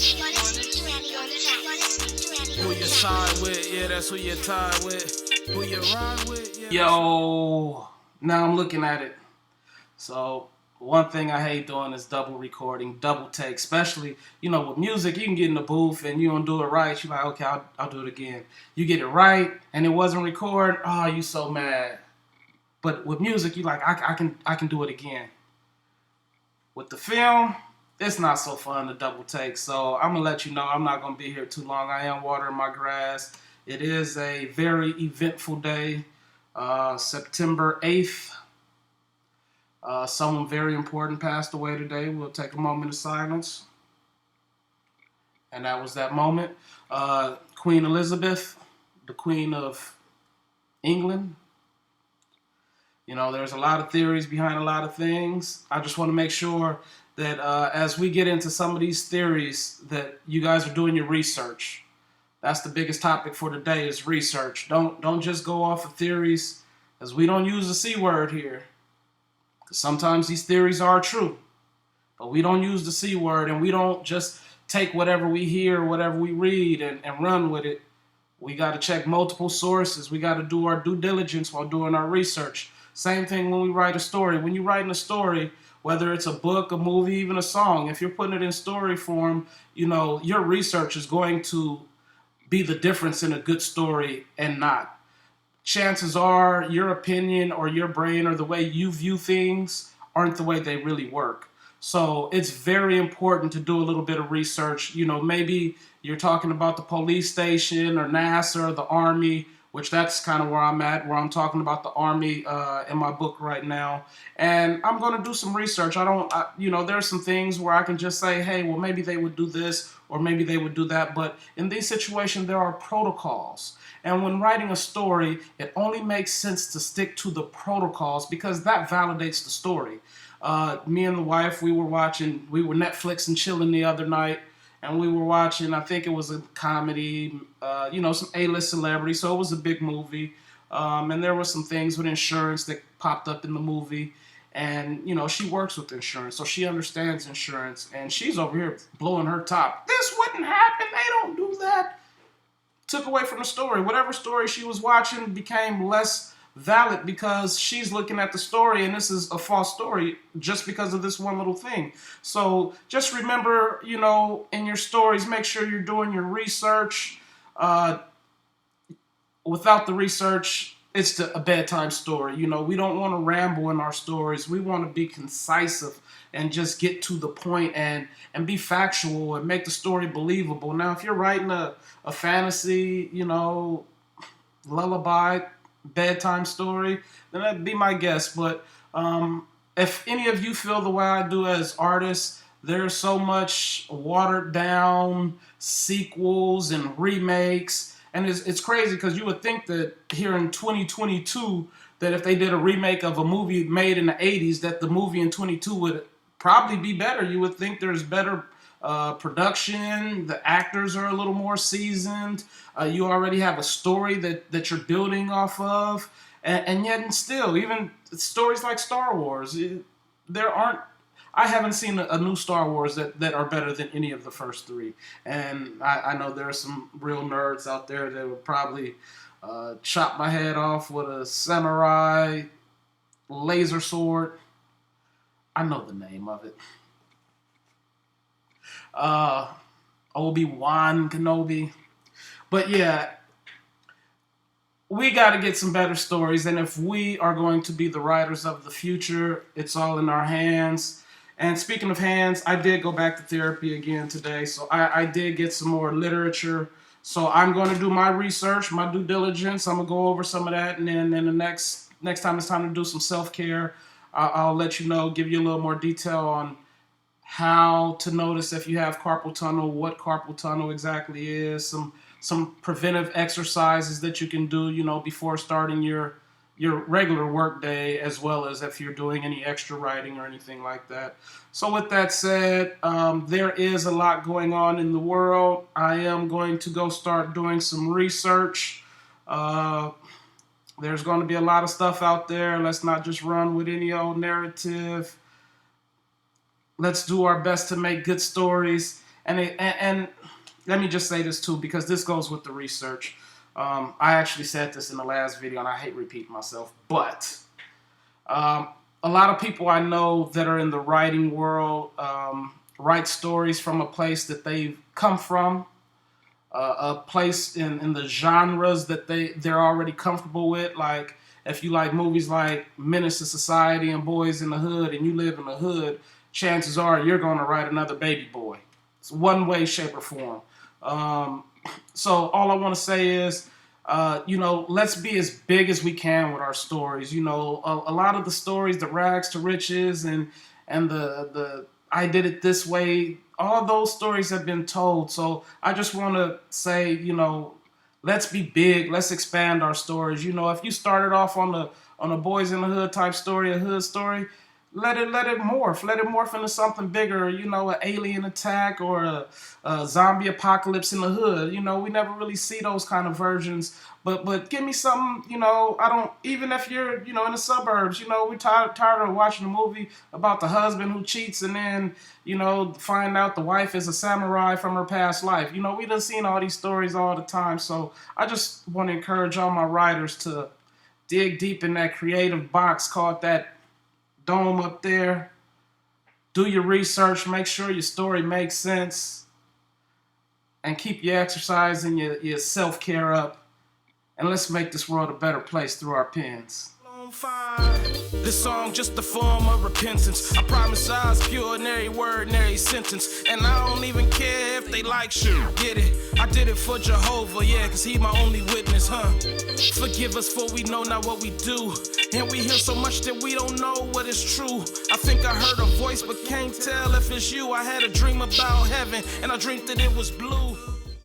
Who you side with, yeah, that's who you tied with. Who you ride with, yeah. Yo, now I'm looking at it. So one thing I hate doing is double recording, double take, especially, with music, you can get in the booth and you don't do it right. You're like, okay, I'll do it again. You get it right and it wasn't recorded. Oh, you so mad. But with music, you like, I can do it again. With the film, it's not so fun to double take. So I'm gonna let you know I'm not gonna be here too long. I am watering my grass. It is a very eventful day, September 8th. Someone very important passed away today. We'll take a moment of silence. And that was that moment. Queen Elizabeth, the Queen of England. There's a lot of theories behind a lot of things. I just want to make sure that as we get into some of these theories, that you guys are doing your research. That's the biggest topic for today is research. Don't just go off of theories, as we don't use the C word here. Because sometimes these theories are true, but we don't use the C word, and we don't just take whatever we hear, whatever we read, and run with it. We got to check multiple sources. We got to do our due diligence while doing our research. Same thing when we write a story. When you're writing a story, whether it's a book, a movie, even a song, if you're putting it in story form, your research is going to be the difference in a good story and not. Chances are your opinion or your brain or the way you view things aren't the way they really work. So it's very important to do a little bit of research. Maybe you're talking about the police station or NASA or the Army, which that's kind of where I'm at, where I'm talking about the Army in my book right now. And I'm going to do some research. There's some things where I can just say, hey, well, maybe they would do this or maybe they would do that. But in these situations, there are protocols. And when writing a story, it only makes sense to stick to the protocols because that validates the story. Me and the wife, we were Netflix and chilling the other night, and we were watching, I think it was a comedy, some A-list celebrity, so it was a big movie. And there were some things with insurance that popped up in the movie. And, she works with insurance, so she understands insurance. And she's over here blowing her top. This wouldn't happen. They don't do that. Took away from the story. Whatever story she was watching became less valid because she's looking at the story and this is a false story just because of this one little thing. So just remember, in your stories, make sure you're doing your research. Without the research, it's a bedtime story. We don't want to ramble in our stories. We want to be concise and just get to the point and be factual and make the story believable. Now, if you're writing a fantasy, lullaby, bedtime story, then that'd be my guess. But if any of you feel the way I do as artists, there's so much watered down sequels and remakes. And it's crazy because you would think that here in 2022, that if they did a remake of a movie made in the 80s, that the movie in 22 would probably be better. You would think there's better production. The actors are a little more seasoned. You already have a story that you're building off of. And yet and still, even stories like Star Wars, I haven't seen a new Star Wars that are better than any of the first three. And I know there are some real nerds out there that would probably chop my head off with a samurai laser sword. I know the name of it. Obi-Wan Kenobi. But yeah, we got to get some better stories. And if we are going to be the writers of the future, it's all in our hands. And speaking of hands, I did go back to therapy again today. So I did get some more literature. So I'm going to do my research, my due diligence. I'm going to go over some of that. And then the next time it's time to do some self-care, I'll let you know, give you a little more detail on how to notice if you have carpal tunnel, what carpal tunnel exactly is, some preventive exercises that you can do, before starting your regular work day, as well as if you're doing any extra writing or anything like that. So with that said, there is a lot going on in the world. I am going to go start doing some research. There's going to be a lot of stuff out there. Let's not just run with any old narrative. Let's do our best to make good stories. And let me just say this too, because this goes with the research. I actually said this in the last video, and I hate repeating myself, but a lot of people I know that are in the writing world write stories from a place that they've come from, a place in the genres that they're already comfortable with. Like, if you like movies like Menace to Society and Boys in the Hood, and you live in the hood, chances are you're going to write another Baby Boy. It's one way, shape, or form. So all I want to say is, let's be as big as we can with our stories. A lot of the stories, the rags to riches and the I did it this way, all those stories have been told. So I just want to say, let's be big. Let's expand our stories. If you started off on a Boys in the Hood type story, a hood story, let it morph. Let it morph into something bigger, an alien attack or a zombie apocalypse in the hood. We never really see those kind of versions. But give me something, even if you're, in the suburbs, we're tired of watching a movie about the husband who cheats and then, find out the wife is a samurai from her past life. We done seen all these stories all the time. So I just want to encourage all my writers to dig deep in that creative box called that dome up there. Do your research, make sure your story makes sense, and keep your exercise and your self-care up. And let's make this world a better place through our pens. This song just a form of repentance. I promise I was pure in every word and every sentence. And I don't even care if they like shit. Get it? I did it for Jehovah, yeah, cause he my only witness, huh? Forgive us for we know not what we do. And we hear so much that we don't know what is true. I think I heard a voice but can't tell if it's you. I had a dream about heaven and I dreamed that it was blue.